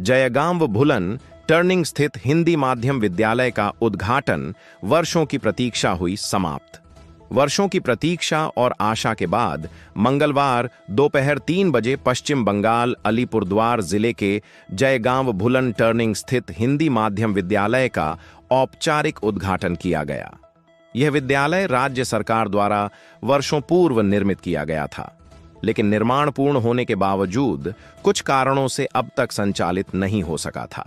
Jaigaon भुलन turning स्थित हिंदी माध्यम विद्यालय का उद्घाटन वर्षों की प्रतीक्षा हुई समाप्त। वर्षों की प्रतीक्षा और आशा के बाद मंगलवार दोपहर 3 बजे पश्चिम बंगाल अलीपुरद्वार जिले के जयगांव भुलन टर्निंग स्थित हिंदी माध्यम विद्यालय का औपचारिक उद्घाटन किया गया। यह विद्यालय राज्य सरकार द्वारा वर्षों पूर्व निर्मित किया गया था, लेकिन निर्माण पूर्ण होने के बावजूद कुछ कारणों से अब तक संचालित नहीं हो सका था।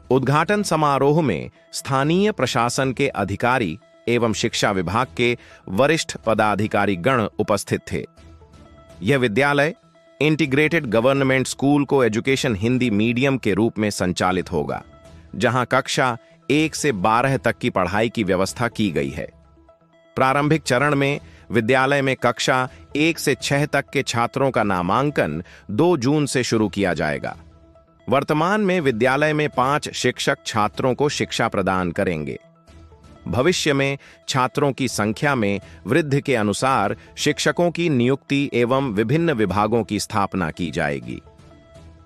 उद्घाटन समारोह में स्थानीय प्रशासन के अधिकारी एवं शिक्षा विभाग के वरिष्ठ पदाधिकारी गण उपस्थित थे। यह विद्यालय इंटीग्रेटेड गवर्नमेंट स्कूल को एजुकेशन हिंदी मीडियम के रूप में संचालित होगा, जहां कक्षा 1 से 12 तक की पढ़ाई की व्यवस्था की गई है। प्रारंभिक चरण में विद्यालय में कक्षा 1 से 6 तक के छात्रों का नामांकन 2 जून से शुरू किया जाएगा। वर्तमान में विद्यालय में 5 शिक्षक छात्रों को शिक्षा प्रदान करेंगे। भविष्य में छात्रों की संख्या में वृद्धि के अनुसार शिक्षकों की नियुक्ति एवं विभिन्न विभागों की स्थापना की जाएगी।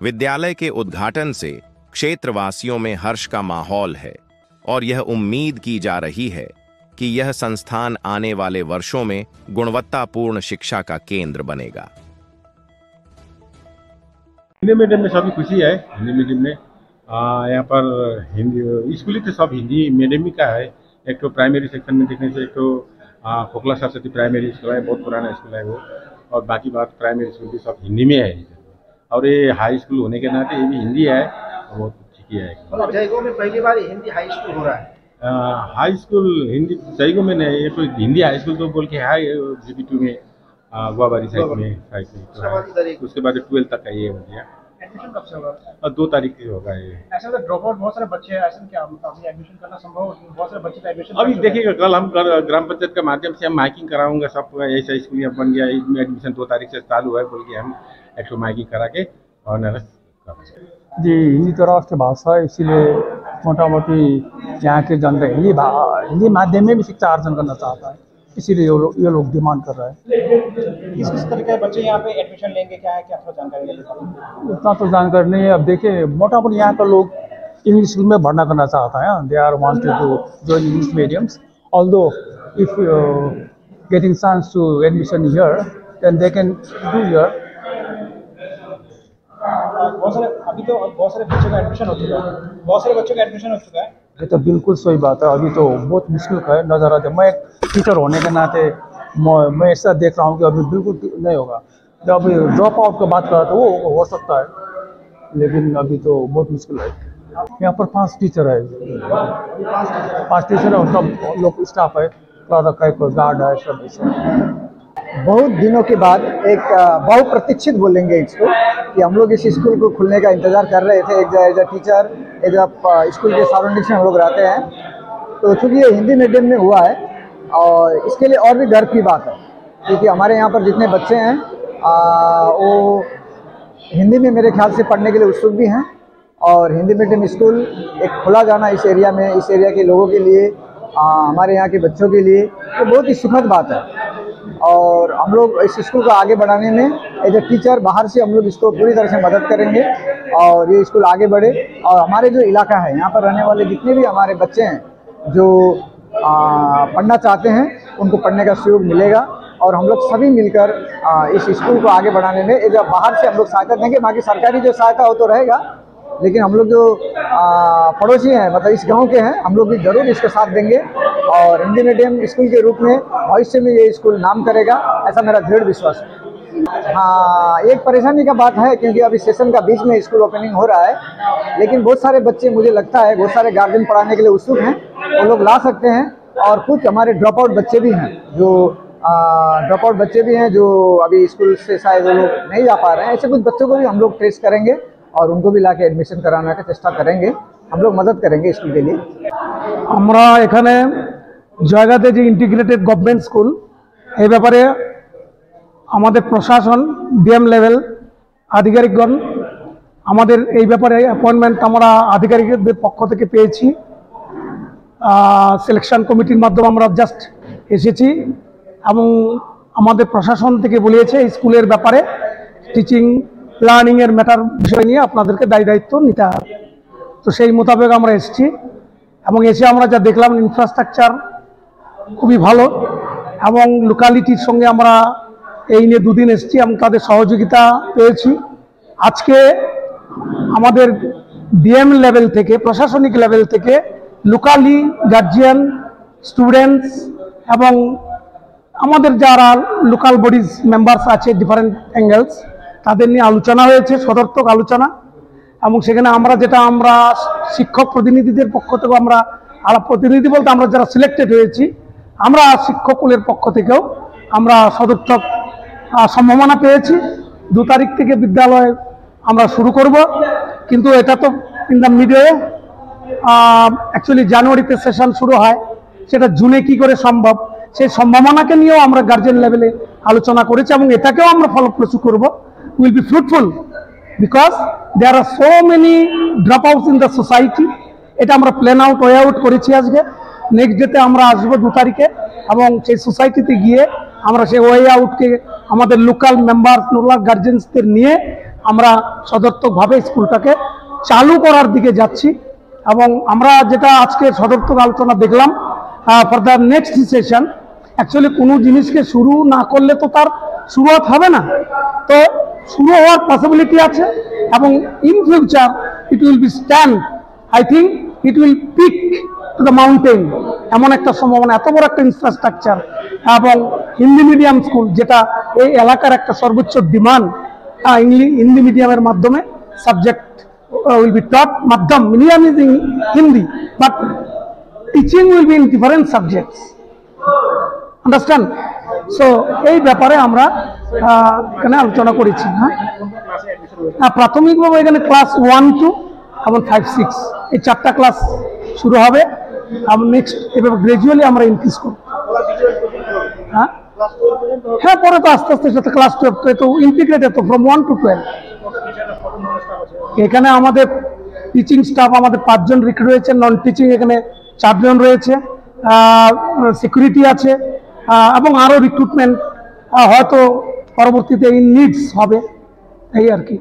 विद्यालय के उद्घाटन से क्षेत्रवासियों में हर्ष का माहौल है और यह उम्मीद की जा रही है कि यह संस्थान आने वाले वर्षों में गुणवत्तापूर्ण शिक्षा का केंद्र बनेगा। हिंदी मीडियम में सभी खुशी है। हिंदी मीडियम में यहाँ पर हिंदी स्कूल तो सब हिंदी मीडियम ही का है। एक तो प्राइमरी सेक्शन में देखने से एक तो खोखला सरस्वती प्राइमरी स्कूल है, बहुत पुराना स्कूल है वो, और बाकी बात प्राइमरी स्कूल भी सब हिंदी में है। और ये हाई स्कूल होने के नाते ये भी हिंदी है, बहुत ठीक ही है। जयगांव में पहली बार हिंदी हाई स्कूल हो रहा है। हाई स्कूल हिंदी जयगांव में नहीं, ये तो हिंदी हाई स्कूल तो बोल के है GB2 में, गुआबारी साइड में, उसके बाद 12 तक का ये हो गया। एडमिशन कब से होगा? और 2 तारीख से होगा ये। ऐसा तो ड्रॉप आउट बहुत सारे बच्चे हैं, ऐसा क्या अभी एडमिशन करना संभव है? बहुत सारे बच्चे का एडमिशन अभी देखिएगा, कल हम ग्राम पंचायत के माध्यम से हम माइकिंग कराऊंगा। सब ऐसा स्कूल यहाँ बन गया, इसमें एडमिशन 2 तारीख से चालू है बोल के हम 100 माइकिंग करा के और जी हिंदी तो राष्ट्र भाषा है, इसीलिए मोटा मोटी यहाँ के जनता हिंदी माध्यम में भी शिक्षा अर्जन करना चाहता है, इसीलिए ये लोग डिमांड कर रहा है। किस तरह के बच्चे यहाँ पे एडमिशन लेंगे, क्या है, क्या थोड़ा जानकारी है? उतना तो जानकारी नहीं है। अब देखिए मोटा मोटी यहाँ का लोग इंग्लिश स्कूल में भरना करना चाहता है। They are wanted to join English mediums, although if getting chance to admission here then they can do here. अभी तो बहुत सारे बच्चों का एडमिशन हो चुका है। ये तो बिल्कुल सही बात है। अभी तो बहुत मुश्किल है नज़र आते। मैं एक टीचर होने के नाते मैं ऐसा देख रहा हूँ कि अभी बिल्कुल नहीं होगा। जब ड्रॉप आउट का बात करा तो वो हो सकता है, लेकिन अभी तो बहुत मुश्किल है। यहाँ पर 5 टीचर है, 5 टीचर है, उनका लोग स्टाफ है, गार्ड है, सब। बहुत दिनों के बाद एक बहुप्रतीक्षित बोलेंगे इसको कि हम लोग इस स्कूल को खुलने का इंतज़ार कर रहे थे। As a teacher, as a school के सराउंडिंग्स में हम लोग रहते हैं, तो चूँकि ये हिंदी मीडियम में हुआ है और इसके लिए और भी गर्व की बात है, क्योंकि हमारे यहाँ पर जितने बच्चे हैं वो हिंदी में मेरे ख्याल से पढ़ने के लिए उत्सुक भी हैं। और हिंदी मीडियम स्कूल एक खुला जाना इस एरिया में, इस एरिया के लोगों के लिए, हमारे यहाँ के बच्चों के लिए तो बहुत ही सुखद बात है। और हम लोग इस स्कूल को आगे बढ़ाने में एज ए टीचर बाहर से हम लोग इसको पूरी तरह से मदद करेंगे और ये स्कूल आगे बढ़े। और हमारे जो इलाका है, यहाँ पर रहने वाले जितने भी हमारे बच्चे हैं जो पढ़ना चाहते हैं, उनको पढ़ने का सहयोग मिलेगा। और हम लोग सभी मिलकर इस स्कूल को आगे बढ़ाने में एज बाहर से हम लोग सहायता देंगे। बाकी सरकारी जो सहायता हो तो रहेगा, लेकिन हम लोग जो पड़ोसी हैं, मतलब इस गांव के हैं, हम लोग भी जरूर इसका साथ देंगे और हिंदी मीडियम स्कूल के रूप में भविष्य में ये स्कूल नाम करेगा, ऐसा मेरा दृढ़ विश्वास है। हाँ, एक परेशानी का बात है क्योंकि अभी सेशन का बीच में स्कूल ओपनिंग हो रहा है, लेकिन बहुत सारे बच्चे, मुझे लगता है बहुत सारे गार्जियन पढ़ाने के लिए उत्सुक हैं, वो लोग ला सकते हैं। और कुछ हमारे ड्रॉप आउट बच्चे भी हैं जो अभी स्कूल से शायद वो लोग नहीं जा पा रहे हैं। ऐसे कुछ बच्चों को भी हम लोग ट्रेस करेंगे और उनको भी लाके एडमिशन कराने का चेष्टा करेंगे। हम लोग मदद करेंगे स्कूल के लिए। আমরা এখানে জয়গাতে যে ইন্টিগ্রেটেড গভর্নমেন্ট স্কুল, এই ব্যাপারে আমাদের প্রশাসন, ডিএম লেভেল আধিকারিকগণ আমাদের এই ব্যাপারে অ্যাপয়েন্টমেন্ট আমরা আধিকারিকদের পক্ষ থেকে পেয়েছি। সিলেকশন কমিটির মাধ্যমে আমরা জাস্ট এসেছি এবং আমাদের প্রশাসন থেকে বলেছে স্কুলের ব্যাপারে টিচিং লার্নিং এর ম্যাটার বিষয় নিয়ে আপনাদেরকে দায়িত্ব নিতে হবে। তো সেই মোতাবেক আমরা এসেছি এবং এসে আমরা যা দেখলাম ইনফ্রাস্ট্রাকচার খুবই ভালো এবং লোকালিটির সঙ্গে আমরা এই নিয়ে দুদিন এসেছি এবং তাদের সহযোগিতা পেয়েছি। আজকে আমাদের ডিএম লেভেল থেকে, প্রশাসনিক লেভেল থেকে লোকালি গার্জিয়ান, স্টুডেন্টস এবং আমাদের যারা লোকাল বডিজ মেম্বার্স আছে ডিফারেন্ট অ্যাঙ্গেলস, তাদের নিয়ে আলোচনা হয়েছে, সদর্থক আলোচনা। এবং সেখানে আমরা শিক্ষক প্রতিনিধিদের পক্ষ থেকে আমরা প্রতিনিধি বলতে আমরা যারা সিলেক্টেড হয়েছি, আমরা শিক্ষকুলের পক্ষ থেকেও আমরা সদর্থক সম্ভাবনা পেয়েছি। 2 তারিখ থেকে বিদ্যালয় আমরা শুরু করব, কিন্তু এটা তো ইন দ্য মিডওয়ে, অ্যাকচুয়ালি জানুয়ারিতে সেশন শুরু হয়, সেটা জুনে কি করে সম্ভব, সেই সম্ভাবনাকে নিয়েও আমরা গার্জেন লেভেলে আলোচনা করেছি এবং এটাকেও আমরা ফলপ্রসূ করব। Will be fruitful because there are so many dropouts in the society. এটা আমরা প্ল্যান আউট, ওয়ে আউট করেছি। আজকে নেক্সট ডেতে আমরা আসবো 2 তারিখে এবং সেই সোসাইটিতে গিয়ে আমরা সেই ওয়ে আউটকে আমাদের লোকাল মেম্বার, লোকাল গার্জেন্সদের নিয়ে আমরা সদর্থকভাবে স্কুলটাকে চালু করার দিকে যাচ্ছি। এবং আমরা যেটা আজকে সদর্থক আলোচনা দেখলাম for the next session, actually কোনো জিনিসকে শুরু না করলে তো তার শুরুয়াত হবে না, তো শুরু হওয়ার পসিবিলিটি আছে এবং in future it will be stand, I think it will peak to the mountain, এমন একটা সম্ভাবনা, এত বড় একটা ইনফ্রাস্ট্রাকচার এবং হিন্দি মিডিয়াম স্কুল, যেটা এই এলাকার একটা সর্বোচ্চ ডিমান্ড। হিন্দি মিডিয়ামের মাধ্যমে সাবজেক্ট উইল বি টট, মাধ্যম medium is in Hindi, but teaching will be in different subjects, understand? So এই ব্যাপারে আমরা এখানে আলোচনা করেছি। হ্যাঁ, প্রাথমিকভাবে এখানে ক্লাস 1, 2 এবং 5, 6 এই 4টা ক্লাস শুরু হবে এবং নেক্সট এভাবে গ্রাজুয়ালি আমরা ইনক্রিজ করব। হ্যাঁ, পরে তো আস্তে আস্তে সাথে ক্লাস 12 তো ইন্টিগ্রেটেড, তো ফ্রম 1 to 12। এখানে আমাদের টিচিং স্টাফ আমাদের 5 জন রিক্রুট হয়েছে, নন টিচিং এখানে 4 জন রয়েছে, সিকিউরিটি আছে এবং আরও রিক্রুটমেন্ট হয়তো পরবর্তীতে ইন নিডস হবে, এই আর কি।